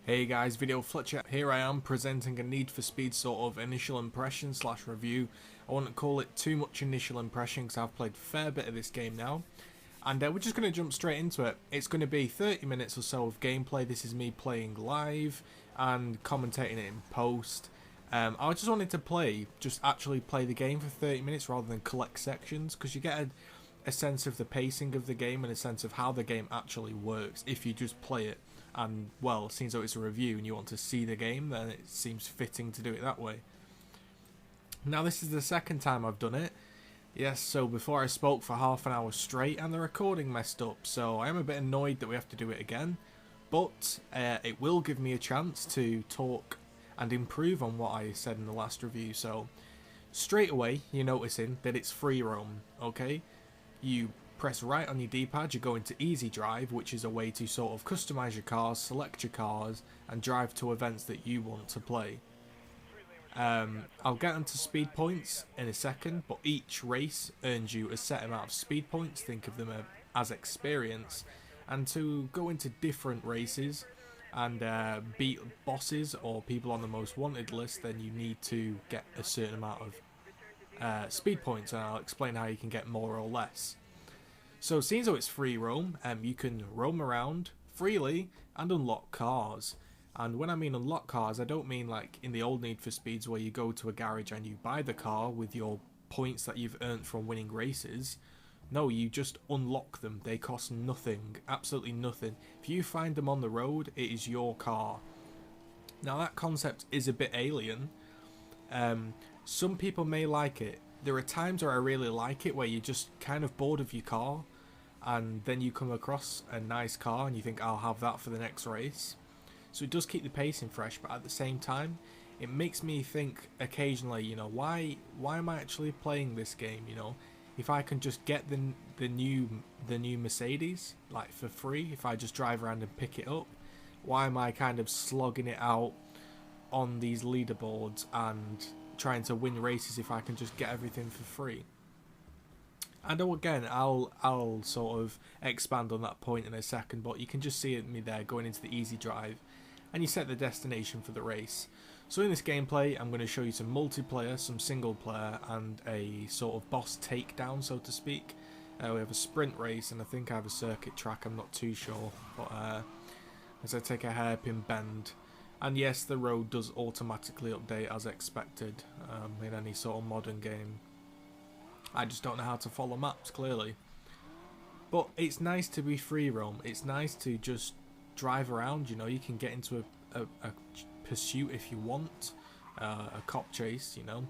Hey guys, Video Fletcher. Here I am presenting a Need for Speed sort of initial impression slash review. I wouldn't call it too much initial impression because I've played a fair bit of this game now. And we're just going to jump straight into it. It's going to be 30 minutes or so of gameplay. This is me playing live and commentating it in post. I just wanted to actually play the game for 30 minutes rather than collect sections, because you get a sense of the pacing of the game and a sense of how the game actually works if you just play it. And, well, since though it's a review and you want to see the game, then it seems fitting to do it that way. Now, this is the second time I've done it. Yes, so before I spoke for half an hour straight and the recording messed up, so I am a bit annoyed that we have to do it again. But it will give me a chance to talk and improve on what I said in the last review. So, straight away, you're noticing that it's free roam, okay? You press right on your D-pad, you go into easy drive, which is a way to sort of customize your cars, select your cars, and drive to events that you want to play. I'll get onto speed points in a second, but each race earns you a set amount of speed points, think of them as experience, and to go into different races and beat bosses or people on the most wanted list, then you need to get a certain amount of speed points, and I'll explain how you can get more or less. So, seeing as though it's free roam, you can roam around freely and unlock cars. And when I mean unlock cars, I don't mean like in the old Need for Speeds where you go to a garage and you buy the car with your points that you've earned from winning races. No, you just unlock them. They cost nothing, absolutely nothing. If you find them on the road, it is your car. Now, that concept is a bit alien. Some people may like it. There are times where I really like it, where you're just kind of bored of your car, and then you come across a nice car and you think, I'll have that for the next race. So it does keep the pacing fresh, but at the same time, it makes me think occasionally, you know, why am I actually playing this game? You know, if I can just get the new Mercedes like for free, if I just drive around and pick it up, why am I kind of slogging it out on these leaderboards and trying to win races if I can just get everything for free? And again, I'll sort of expand on that point in a second, but you can just see me there going into the easy drive, and you set the destination for the race. So in this gameplay, I'm going to show you some multiplayer, some single player, and a sort of boss takedown, so to speak. We have a sprint race, and I think I have a circuit track, I'm not too sure, but as I take a hairpin bend. And yes, the road does automatically update as expected in any sort of modern game. I just don't know how to follow maps, clearly. But it's nice to be free roam. It's nice to just drive around, you know. You can get into a pursuit if you want, a cop chase, you know.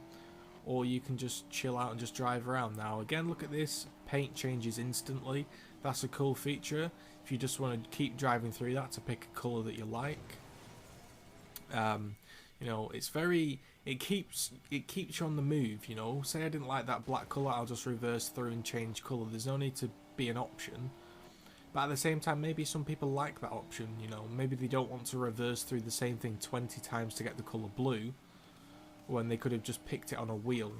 Or you can just chill out and just drive around. Now, again, look at this. Paint changes instantly. That's a cool feature. If you just want to keep driving through that to pick a colour that you like. You know, it's very, it keeps you on the move, you know. Say I didn't like that black colour, I'll just reverse through and change colour. There's no need to be an option. But at the same time, maybe some people like that option, you know. Maybe they don't want to reverse through the same thing 20 times to get the colour blue, when they could have just picked it on a wheel.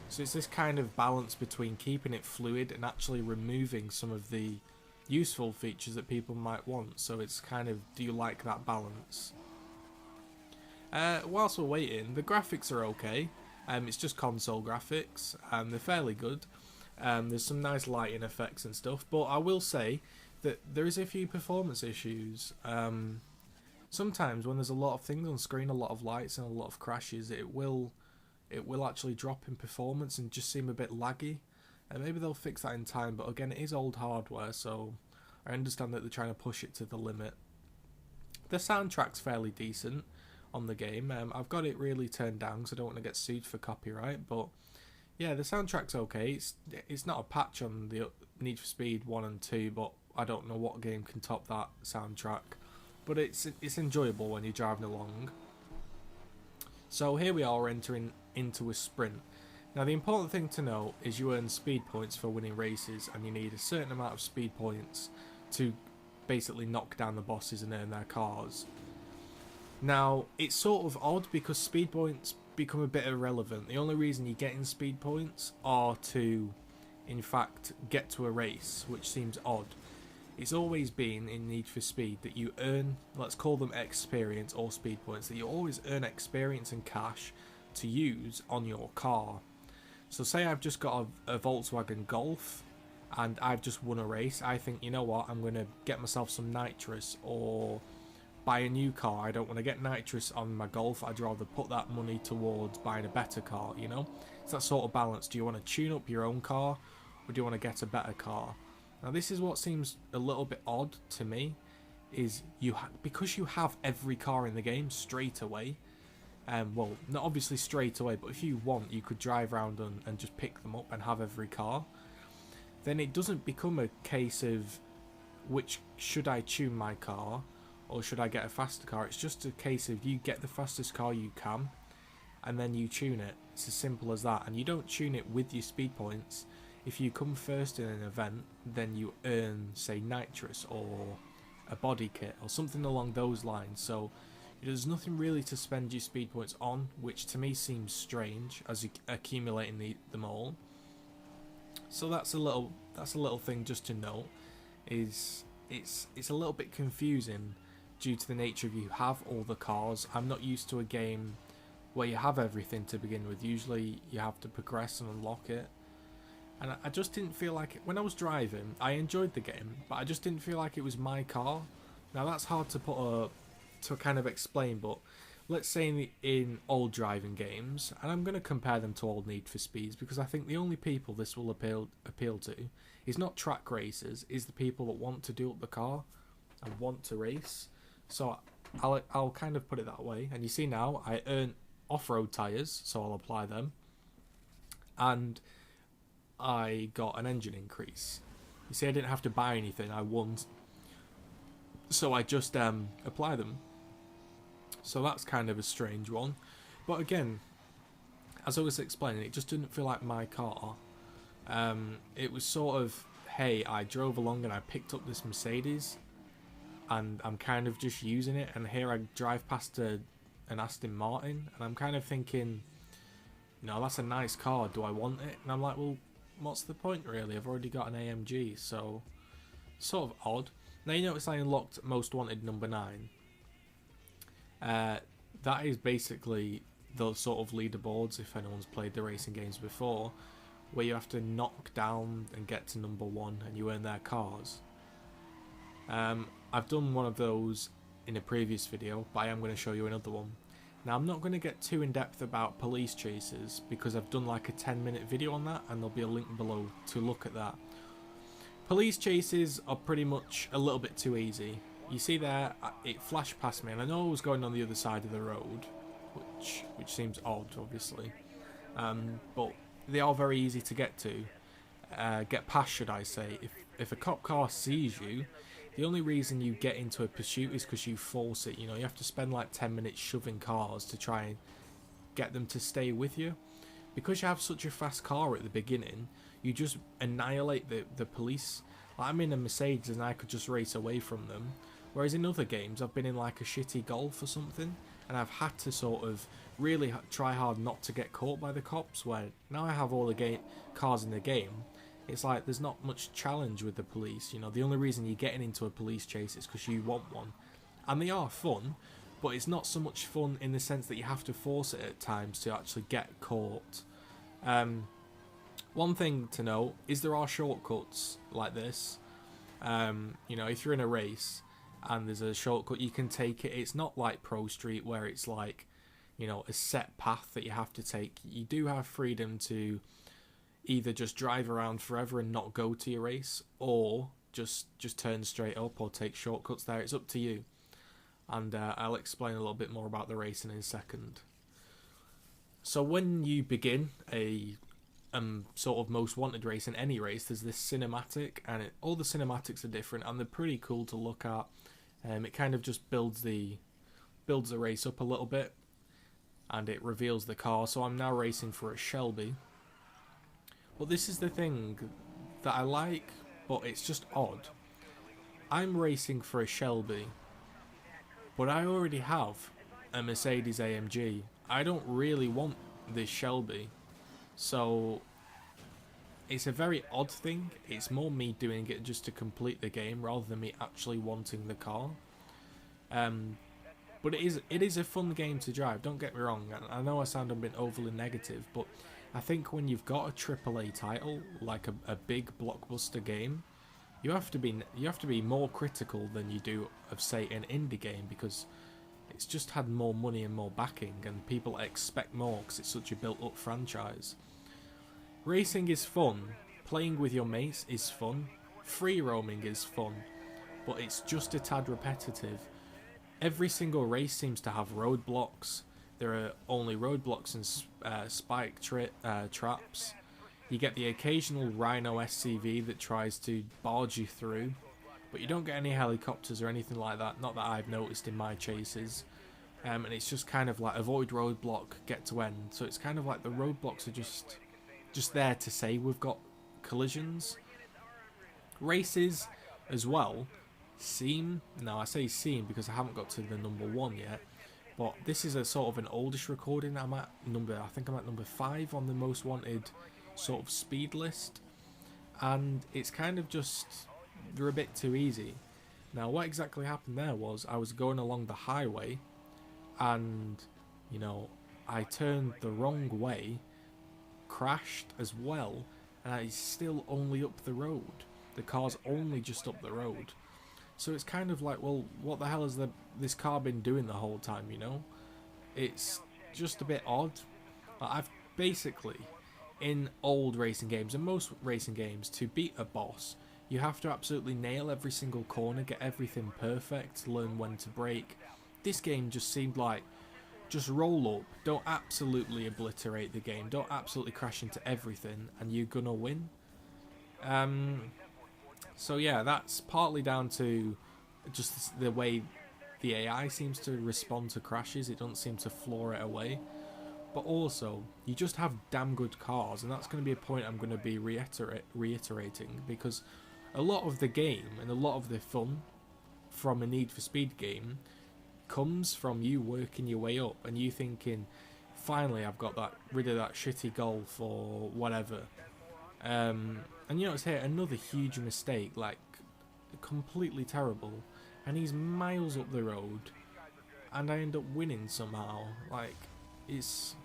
So it's this kind of balance between keeping it fluid and actually removing some of the useful features that people might want. So it's kind of, do you like that balance? Whilst we're waiting, the graphics are okay. It's just console graphics, and they're fairly good. There's some nice lighting effects and stuff, but I will say that there is a few performance issues. Sometimes when there's a lot of things on screen, a lot of lights and a lot of crashes, it will actually drop in performance and just seem a bit laggy. And maybe they'll fix that in time, but again, it is old hardware, so I understand that they're trying to push it to the limit. The soundtrack's fairly decent on the game. I've got it really turned down because I don't want to get sued for copyright, but yeah, the soundtrack's okay. It's not a patch on the Need for Speed 1 and 2, but I don't know what game can top that soundtrack. But it's enjoyable when you're driving along. So here we are entering into a sprint. Now the important thing to know is you earn speed points for winning races, and you need a certain amount of speed points to basically knock down the bosses and earn their cars. Now, it's sort of odd because speed points become a bit irrelevant. The only reason you're getting speed points are to, in fact, get to a race, which seems odd. It's always been in Need for Speed that you earn, let's call them experience or speed points, that you always earn experience and cash to use on your car. So say I've just got a Volkswagen Golf and I've just won a race. I think, you know what, I'm going to get myself some nitrous or buy a new car. I don't want to get nitrous on my Golf. I'd rather put that money towards buying a better car, you know? It's that sort of balance. Do you want to tune up your own car or do you want to get a better car? Now this is what seems a little bit odd to me, is because you have every car in the game straight away, well, not obviously straight away, but if you want, you could drive around and just pick them up and have every car. Then it doesn't become a case of which should I tune my car or should I get a faster car. It's just a case of you get the fastest car you can and then you tune it. It's as simple as that. And you don't tune it with your speed points. If you come first in an event, then you earn, say, nitrous or a body kit or something along those lines. So there's nothing really to spend your speed points on, which to me seems strange as you accumulating them all. So that's a little thing just to note. Is it's a little bit confusing due to the nature of you have all the cars. I'm not used to a game where you have everything to begin with. Usually you have to progress and unlock it. And I just didn't feel like it. When I was driving, I enjoyed the game, but I just didn't feel like it was my car. Now that's hard to kind of explain, but let's say in old driving games, and I'm going to compare them to old Need for Speeds because I think the only people this will appeal to is not track racers, is the people that want to do up the car and want to race. So I'll kind of put it that way. And you see now I earn off-road tyres, so I'll apply them. And I got an engine increase. You see, I didn't have to buy anything. I won, so I just apply them. So that's kind of a strange one. But again, as I was explaining, it just didn't feel like my car. It was sort of, hey, I drove along and I picked up this Mercedes, and I'm kind of just using it. And here I drive past an Aston Martin, and I'm kind of thinking, that's a nice car. Do I want it? And I'm like, well, what's the point really? I've already got an AMG, so sort of odd. Now you notice I unlocked Most Wanted number 9. That is basically those sort of leaderboards, if anyone's played the racing games before, where you have to knock down and get to number 1 and you earn their cars. I've done one of those in a previous video, but I am going to show you another one. Now I'm not going to get too in depth about police chases because I've done like a 10-minute video on that, and there'll be a link below to look at that. Police chases are pretty much a little bit too easy. You see there, it flashed past me, and I know I was going on the other side of the road, which seems odd, obviously. But they are very easy to get past, should I say. If a cop car sees you, the only reason you get into a pursuit is because you force it. You have to spend like 10 minutes shoving cars to try and get them to stay with you. Because you have such a fast car at the beginning, you just annihilate the police. Like, I'm in a Mercedes and I could just race away from them. Whereas in other games, I've been in like a shitty Golf or something, and I've had to sort of really try hard not to get caught by the cops, where now I have all the cars in the game, it's like there's not much challenge with the police. The only reason you're getting into a police chase is because you want one. And they are fun, but it's not so much fun in the sense that you have to force it at times to actually get caught. One thing to note is there are shortcuts like this. If you're in a race and there's a shortcut, you can take it. It's not like Pro Street where it's like, a set path that you have to take. You do have freedom to either just drive around forever and not go to your race, or just turn straight up or take shortcuts there. It's up to you. And I'll explain a little bit more about the racing in a second. So when you begin a sort of Most Wanted race in any race, there's this cinematic, and all the cinematics are different, and they're pretty cool to look at. It kind of just builds the race up a little bit, and it reveals the car. So I'm now racing for a Shelby. But this is the thing that I like, but it's just odd. I'm racing for a Shelby, but I already have a Mercedes AMG. I don't really want this Shelby. So it's a very odd thing. It's more me doing it just to complete the game rather than me actually wanting the car. But it is a fun game to drive, don't get me wrong. I know I sound a bit overly negative, but I think when you've got a AAA title, like a big blockbuster game, you have to be more critical than you do of, say, an indie game, because it's just had more money and more backing, and people expect more because it's such a built-up franchise. Racing is fun, playing with your mates is fun, free roaming is fun, but it's just a tad repetitive. Every single race seems to have roadblocks. There are only roadblocks and spike traps. You get the occasional Rhino SCV that tries to barge you through, but you don't get any helicopters or anything like that, not that I've noticed in my chases. And it's just kind of like avoid roadblock, get to end. So it's kind of like the roadblocks are just there to say we've got collisions. Races as well seem, now I say seem because I haven't got to the number 1 yet, but this is a sort of an oldish recording. I think I'm at number 5 on the most wanted sort of speed list, and it's kind of just, they're a bit too easy. Now what exactly happened there was I was going along the highway and, you know, I turned the wrong way, crashed as well, and it's still only up the road. The car's only just up the road. So it's kind of like, well, what the hell has this car been doing the whole time, you know? It's just a bit odd. I've basically, in old racing games, and most racing games, to beat a boss, you have to absolutely nail every single corner, get everything perfect, learn when to brake. This game just seemed like, just roll up, don't absolutely obliterate the game, don't absolutely crash into everything, and you're gonna win. So yeah, that's partly down to just the way the AI seems to respond to crashes. It doesn't seem to floor it away. But also, you just have damn good cars, and that's going to be a point I'm going to be reiterating, because a lot of the game and a lot of the fun from a Need for Speed game comes from you working your way up and you thinking, finally I've got rid of that shitty Golf or whatever. And you know, it's here another huge mistake, like completely terrible, and he's miles up the road and I end up winning somehow. Like, it's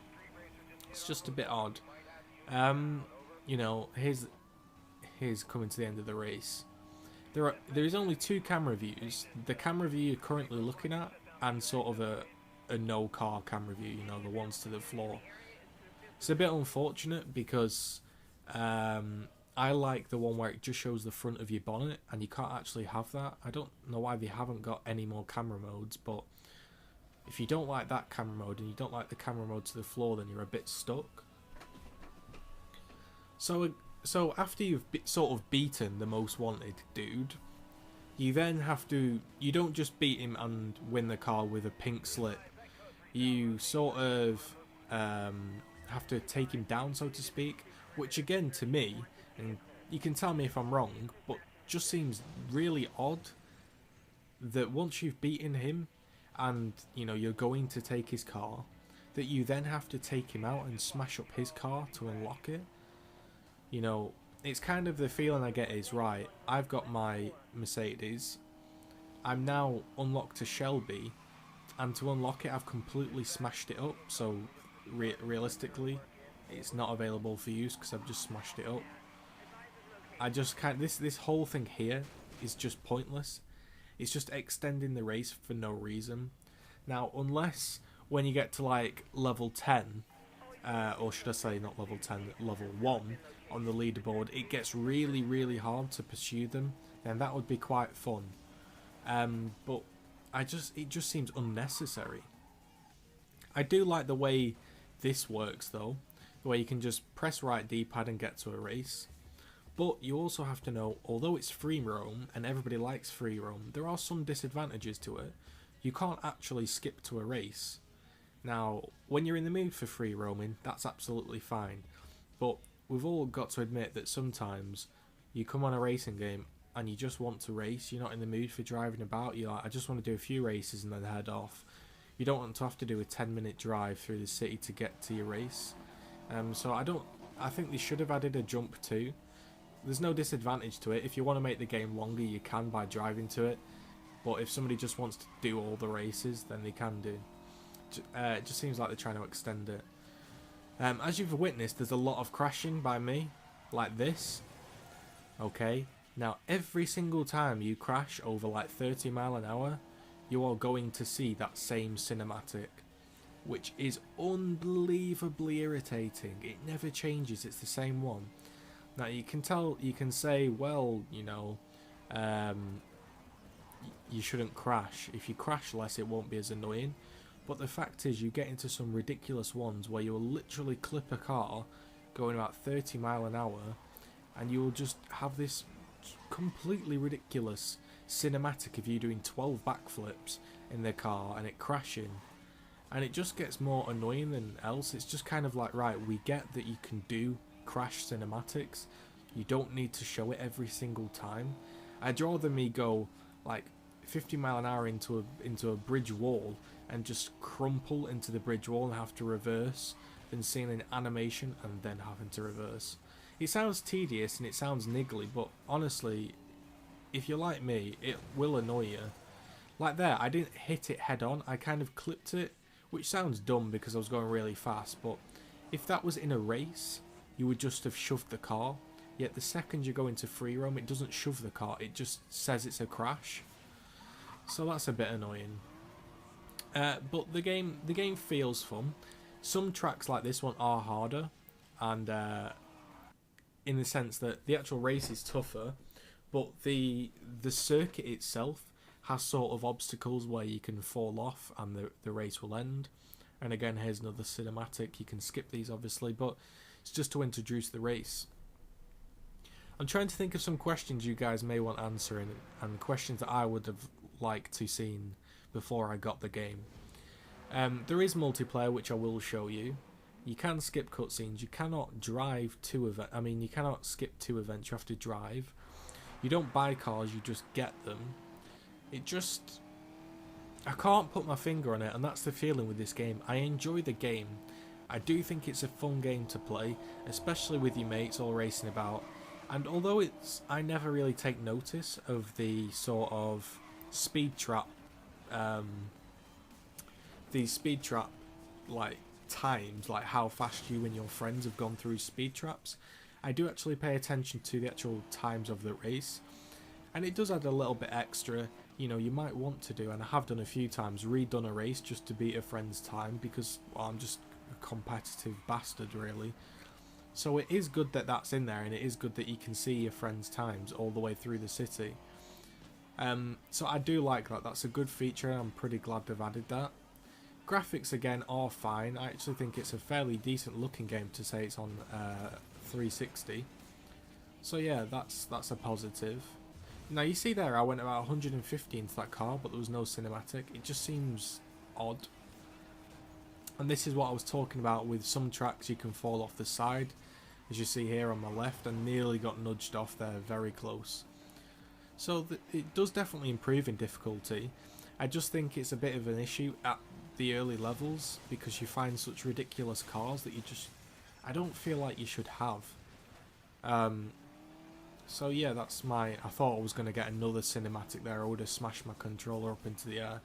just a bit odd. You know, here's coming to the end of the race. There is only 2 camera views. The camera view you're currently looking at, and sort of a no car camera view, you know, the ones to the floor. It's a bit unfortunate because I like the one where it just shows the front of your bonnet, and you can't actually have that. I don't know why they haven't got any more camera modes, but if you don't like that camera mode and you don't like the camera mode to the floor, then you're a bit stuck. So after you've sort of beaten the most wanted dude, you then have to, you don't just beat him and win the car with a pink slip. You sort of have to take him down, so to speak, which again, to me, and you can tell me if I'm wrong, but just seems really odd that once you've beaten him and, you know, you're going to take his car, that you then have to take him out and smash up his car to unlock it. You know, it's kind of the feeling I get is, right, I've got my Mercedes, I'm now unlocked to Shelby, and to unlock it I've completely smashed it up, so realistically it's not available for use because I've just smashed it up. I just can't, this whole thing here is just pointless. It's just extending the race for no reason. Now, unless when you get to like level 10, or should I say not level 10, level 1 on the leaderboard, it gets really, really hard to pursue them, then that would be quite fun. But it just seems unnecessary. I do like the way this works though, the way you can just press right D-pad and get to a race. But you also have to know, although it's free roam and everybody likes free roam, there are some disadvantages to it. You can't actually skip to a race. Now, when you're in the mood for free roaming, that's absolutely fine. But we've all got to admit that sometimes you come on a racing game and you just want to race. You're not in the mood for driving about. You're like, I just want to do a few races and then head off. You don't want to have to do a 10-minute drive through the city to get to your race. So I don't I think they should have added a jump too. There's no disadvantage to it. If you want to make the game longer, you can by driving to it. But if somebody just wants to do all the races, then they can do. It just seems like they're trying to extend it. As you've witnessed, there's a lot of crashing by me, like this. Okay, now every single time you crash over like 30 mile an hour, you are going to see that same cinematic, which is unbelievably irritating. It never changes, it's the same one. Now you can tell, you can say, well, you know, you shouldn't crash. If you crash less, it won't be as annoying. But the fact is, you get into some ridiculous ones where you will literally clip a car going about 30 mile an hour, and you will just have this completely ridiculous cinematic of you doing 12 backflips in the car and it crashing. And it just gets more annoying than else. It's just kind of like, right, we get that you can do crash cinematics. You don't need to show it every single time. I'd rather me go like 50 mile an hour into a bridge wall and just crumple into the bridge wall and have to reverse than seeing an animation and then having to reverse. It sounds tedious and it sounds niggly, but honestly, if you're like me, it will annoy you. Like there, I didn't hit it head on, I kind of clipped it, which sounds dumb because I was going really fast, but if that was in a race, you would just have shoved the car. Yet the second you go into free roam, it doesn't shove the car, it just says it's a crash. So that's a bit annoying. But the game feels fun. Some tracks like this one are harder, and in the sense that the actual race is tougher, but the circuit itself has sort of obstacles where you can fall off and the race will end. And again, here's another cinematic. You can skip these obviously, but it's just to introduce the race. I'm trying to think of some questions you guys may want answering, and questions that I would have liked to seen before I got the game. There is multiplayer, which I will show you. You can skip cutscenes. You cannot drive to events. I mean, you cannot skip 2 events. You have to drive. You don't buy cars. You just get them. It just, I can't put my finger on it, and that's the feeling with this game. I enjoy the game. I do think it's a fun game to play, especially with your mates all racing about. And although I never really take notice of the sort of speed trap, like times, like how fast you and your friends have gone through speed traps, I do actually pay attention to the actual times of the race, and it does add a little bit extra. You know, you might want to do, and I have done a few times, redone a race just to beat a friend's time because, well, I'm just a competitive bastard really. So it is good that that's in there, and it is good that you can see your friends' times all the way through the city. So I do like that. That's a good feature, and I'm pretty glad they've added that. Graphics again are fine. I actually think it's a fairly decent looking game to say it's on 360. So yeah, that's a positive. Now you see there I went about 150 into that car, but there was no cinematic. It just seems odd. And this is what I was talking about with some tracks you can fall off the side, as you see here on my left, and nearly got nudged off there, very close. So it does definitely improve in difficulty. I just think it's a bit of an issue at the early levels because you find such ridiculous cars that I don't feel like you should have. So yeah, that's I thought I was going to get another cinematic there. I would have smashed my controller up into the air.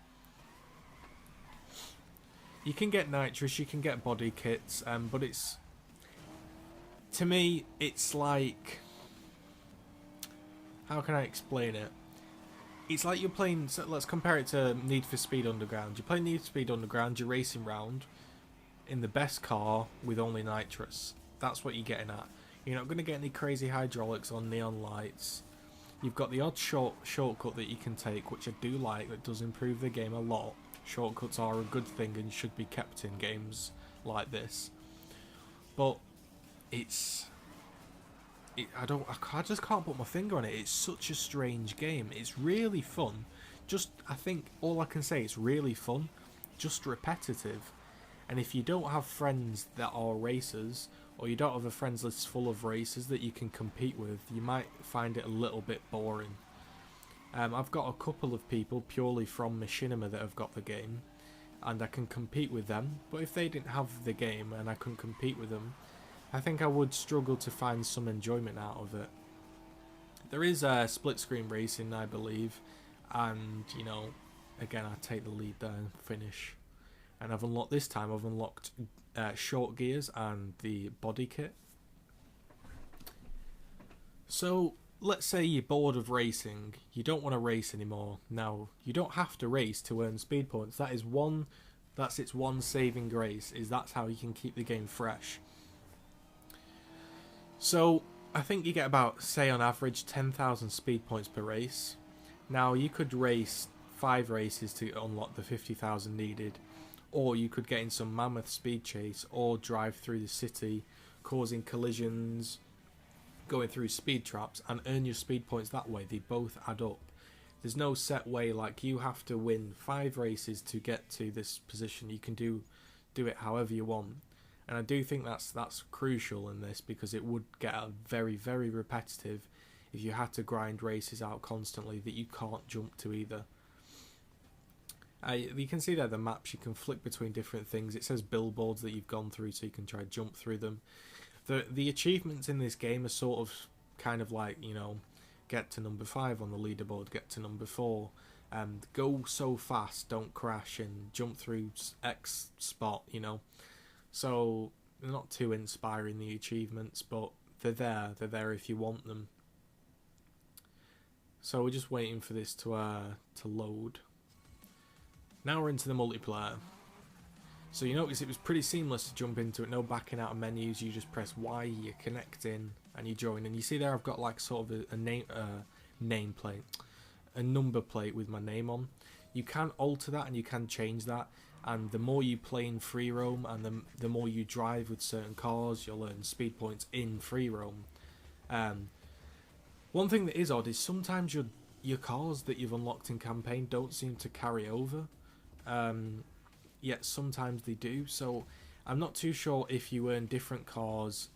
You can get nitrous, you can get body kits, but to me, it's like, how can I explain it? It's like you're playing, so let's compare it to Need for Speed Underground. You play Need for Speed Underground, you're racing round in the best car with only nitrous. That's what you're getting at. You're not going to get any crazy hydraulics on neon lights. You've got the odd shortcut that you can take, which I do like, that does improve the game a lot. Shortcuts are a good thing and should be kept in games like this. But I just can't put my finger on it. It's such a strange game. It's really fun. I think all I can say is really fun. Just repetitive. And if you don't have friends that are racers, or you don't have a friends list full of racers that you can compete with, you might find it a little bit boring. I've got a couple of people purely from Machinima that have got the game, and I can compete with them, but if they didn't have the game and I couldn't compete with them, I think I would struggle to find some enjoyment out of it. There is a split screen racing, I believe, and you know, again, I take the lead there and finish. And I've unlocked this time. I've unlocked short gears and the body kit. So let's say you're bored of racing, you don't want to race anymore. Now you don't have to race to earn speed points. That's its one saving grace. That's how you can keep the game fresh. So I think you get about, say on average, 10,000 speed points per race. Now you could race 5 races to unlock the 50,000 needed, or you could get in some mammoth speed chase or drive through the city causing collisions, going through speed traps, and earn your speed points that way. They both add up. There's no set way, like you have to win 5 races to get to this position. You can do it however you want. And I do think that's crucial in this, because it would get very, very repetitive if you had to grind races out constantly that you can't jump to either. You can see there the maps, you can flick between different things. It says billboards that you've gone through, so you can try to jump through them. The achievements in this game are sort of kind of like, you know, get to number 5 on the leaderboard, get to number 4, go so fast, don't crash, and jump through X spot, you know. So they're not too inspiring, the achievements, but they're there if you want them. So we're just waiting for this to load. Now we're into the multiplayer. So you notice it was pretty seamless to jump into it, no backing out of menus. You just press Y, you connect in, and you join. And you see there I've got like sort of a nameplate, a number plate with my name on. You can alter that and you can change that. And the more you play in free roam and the more you drive with certain cars, you'll earn speed points in free roam. One thing that is odd is sometimes your cars that you've unlocked in campaign don't seem to carry over, yet sometimes they do. So I'm not too sure if you earn different cars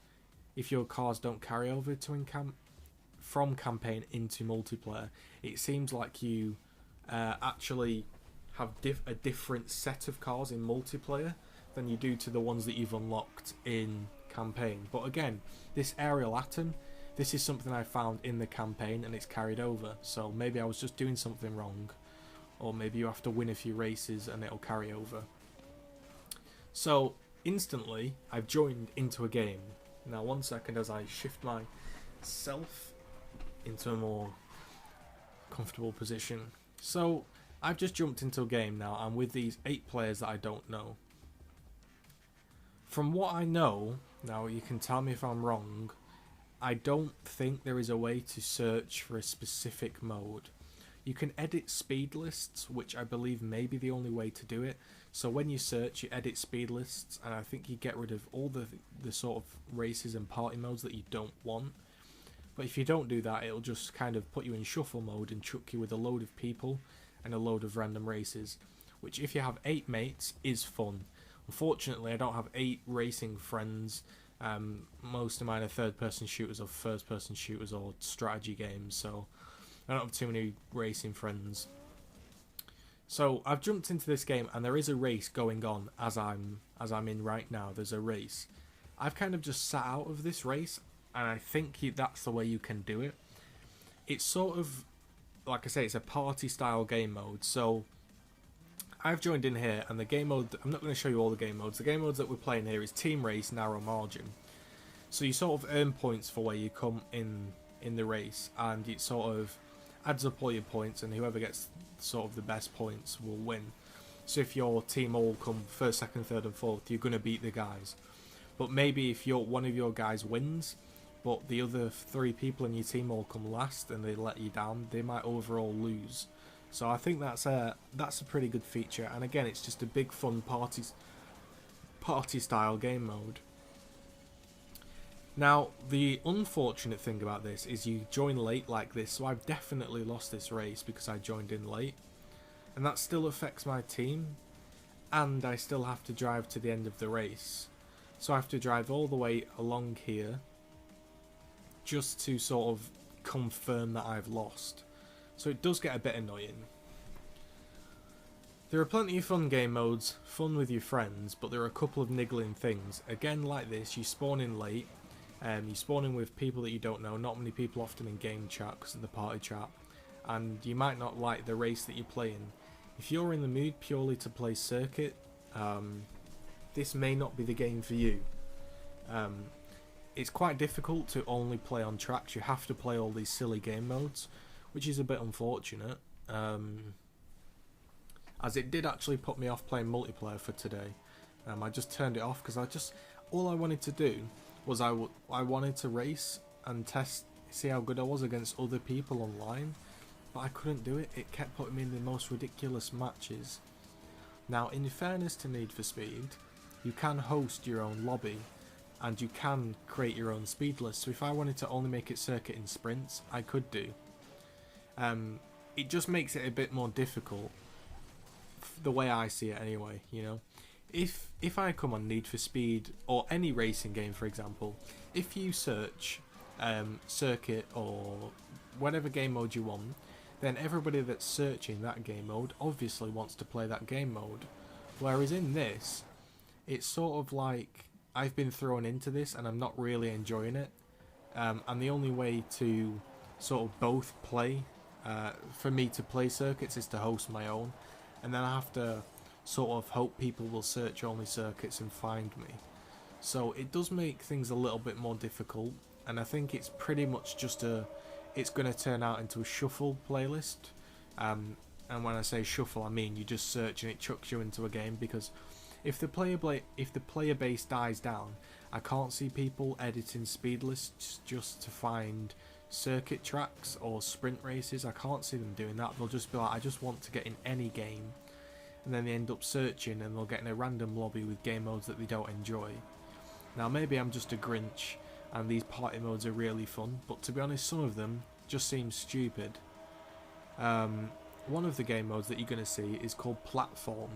if your cars don't carry over to from campaign into multiplayer. It seems like you actually have a different set of cars in multiplayer than you do to the ones that you've unlocked in campaign. But again, this aerial atom, this is something I found in the campaign and it's carried over. So maybe I was just doing something wrong, or maybe you have to win a few races and it'll carry over. So instantly I've joined into a game. Now 1 second as I shift myself into a more comfortable position. So I've just jumped into a game now. I'm with these 8 players that I don't know. From what I know, now you can tell me if I'm wrong, I don't think there is a way to search for a specific mode. You can edit speed lists, which I believe may be the only way to do it. So when you search, you edit speed lists, and I think you get rid of all the sort of races and party modes that you don't want. But if you don't do that, it'll just kind of put you in shuffle mode and chuck you with a load of people and a load of random races, which if you have 8 mates is fun. Unfortunately, I don't have 8 racing friends. Most of mine are third-person shooters or first-person shooters or strategy games, so I don't have too many racing friends. So I've jumped into this game and there is a race going on as I'm in right now. There's a race. I've kind of just sat out of this race, and I think that's the way you can do it. It's sort of, like I say, it's a party style game mode. So I've joined in here, and the game mode, I'm not going to show you all the game modes. The game modes that we're playing here is Team Race, Narrow Margin. So you sort of earn points for where you come in the race, and it sort of adds up all your points, and whoever gets sort of the best points will win. So if your team all come first, second, third and fourth, you're going to beat the guys. But maybe if one of your guys wins, but the other 3 people in your team all come last and they let you down, they might overall lose. So I think that's a pretty good feature. And again, it's just a big fun party style game mode. Now, the unfortunate thing about this is you join late like this, so I've definitely lost this race because I joined in late. And that still affects my team, and I still have to drive to the end of the race. So I have to drive all the way along here just to sort of confirm that I've lost. So it does get a bit annoying. There are plenty of fun game modes, fun with your friends, but there are a couple of niggling things. Again, like this, you spawn in late, you spawn in with people that you don't know, not many people often in game chat because of the party chat, and you might not like the race that you're playing. If you're in the mood purely to play circuit, this may not be the game for you. It's quite difficult to only play on tracks. You have to play all these silly game modes, which is a bit unfortunate. As it did actually put me off playing multiplayer for today. I just turned it off because all I wanted to do was I wanted to race and see how good I was against other people online, but I couldn't do it. It kept putting me in the most ridiculous matches. Now, in fairness to Need for Speed, you can host your own lobby and you can create your own speed list. So if I wanted to only make it circuit in sprints, I could do. It just makes it a bit more difficult, the way I see it anyway, you know. If I come on Need for Speed or any racing game, for example, if you search circuit or whatever game mode you want, then everybody that's searching that game mode obviously wants to play that game mode. Whereas in this, it's sort of like I've been thrown into this and I'm not really enjoying it. And the only way to sort of both play, for me to play circuits, is to host my own. And then I have to sort of hope people will search only circuits and find me. So it does make things a little bit more difficult, and I think it's pretty much just it's going to turn out into a shuffle playlist. And when I say shuffle, I mean you just search and it chucks you into a game, because if the player base dies down, I can't see people editing speed lists just to find circuit tracks or sprint races. I can't see them doing that. They'll just be like, I just want to get in any game, and then they end up searching and they'll get in a random lobby with game modes that they don't enjoy. Now maybe I'm just a Grinch and these party modes are really fun, but to be honest, some of them just seem stupid. One of the game modes that you're going to see is called Platform,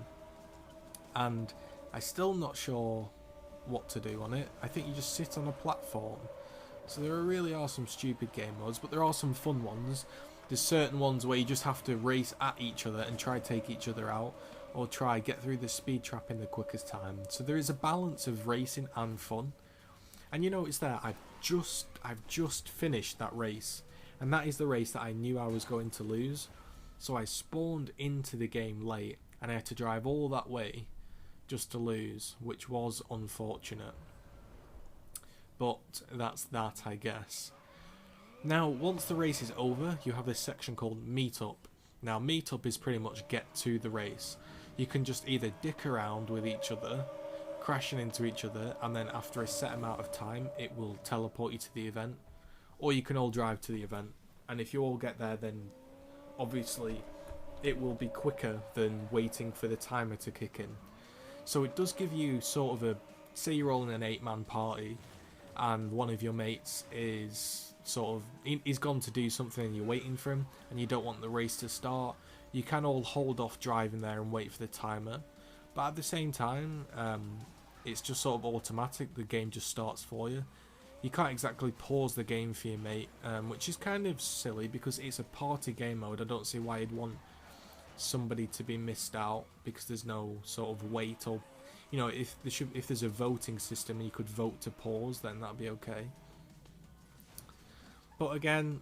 and I'm still not sure what to do on it. I think you just sit on a platform. So there really are some stupid game modes, but there are some fun ones. There's certain ones where you just have to race at each other and try to take each other out, or try get through the speed trap in the quickest time. So there is a balance of racing and fun. And you notice there, I've just finished that race, and that is the race that I knew I was going to lose. So I spawned into the game late, and I had to drive all that way just to lose, which was unfortunate. But that's that, I guess. Now, once the race is over, you have this section called Meetup. Now, Meetup is pretty much get to the race. You can just either dick around with each other, crashing into each other, and then after a set amount of time, it will teleport you to the event. Or you can all drive to the event. And if you all get there, then obviously it will be quicker than waiting for the timer to kick in. So it does give you sort of say you're all in an 8-man party, and one of your mates is he's gone to do something and you're waiting for him and you don't want the race to start, you can all hold off driving there and wait for the timer. But at the same time, it's just sort of automatic, the game just starts for you. You can't exactly pause the game for your mate, which is kind of silly because it's a party game mode. I don't see why you'd want somebody to be missed out because there's no sort of wait, or you know, if there's a voting system and you could vote to pause, then that'd be okay. But again,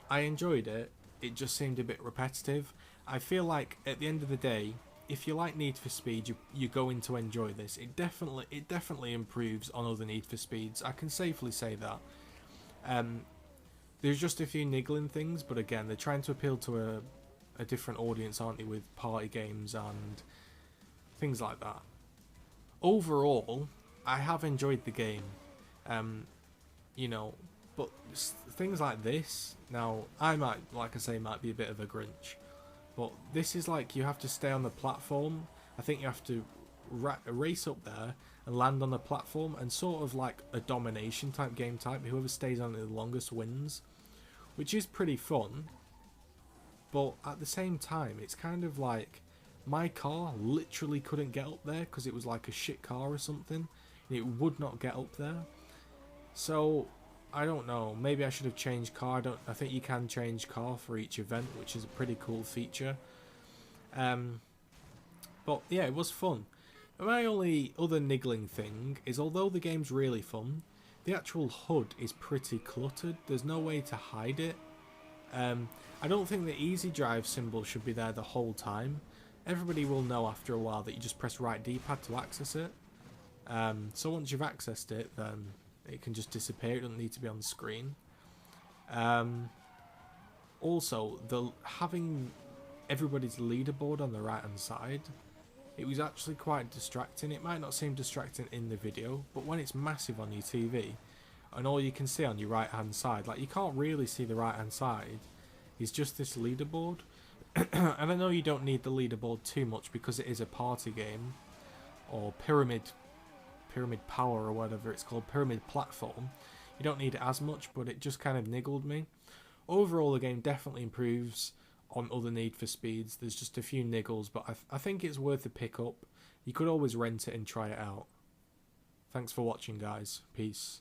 I enjoyed it. It just seemed a bit repetitive. I feel like at the end of the day, if you like Need for Speed, you're going to enjoy this. It definitely improves on other Need for Speeds. I can safely say that. There's just a few niggling things, but again, they're trying to appeal to a different audience, aren't they, with party games and things like that. Overall, I have enjoyed the game, you know, but things like this, now, I might be a bit of a Grinch, but this is like, you have to stay on the platform. I think you have to race up there and land on the platform, and sort of like a domination type game type, whoever stays on it the longest wins, which is pretty fun. But at the same time, it's kind of like, my car literally couldn't get up there because it was like a shit car or something. It would not get up there. So, I don't know. Maybe I should have changed car. I think you can change car for each event, which is a pretty cool feature. But yeah, it was fun. My only other niggling thing is, although the game's really fun, the actual HUD is pretty cluttered. There's no way to hide it. I don't think the easy drive symbol should be there the whole time. Everybody will know after a while that you just press right D-pad to access it. So once you've accessed it, then it can just disappear. It doesn't need to be on the screen. Also, having everybody's leaderboard on the right hand side, it was actually quite distracting. It might not seem distracting in the video, but when it's massive on your TV and all you can see on your right hand side, like you can't really see the right hand side, is just this leaderboard. And I know you don't need the leaderboard too much because it is a party game, or pyramid power, or whatever it's called, pyramid platform. You don't need it as much, but it just kind of niggled me. Overall, the game definitely improves on other Need for Speeds. There's just a few niggles, but I think it's worth a pick up. You could always rent it and try it out. Thanks for watching, guys. Peace.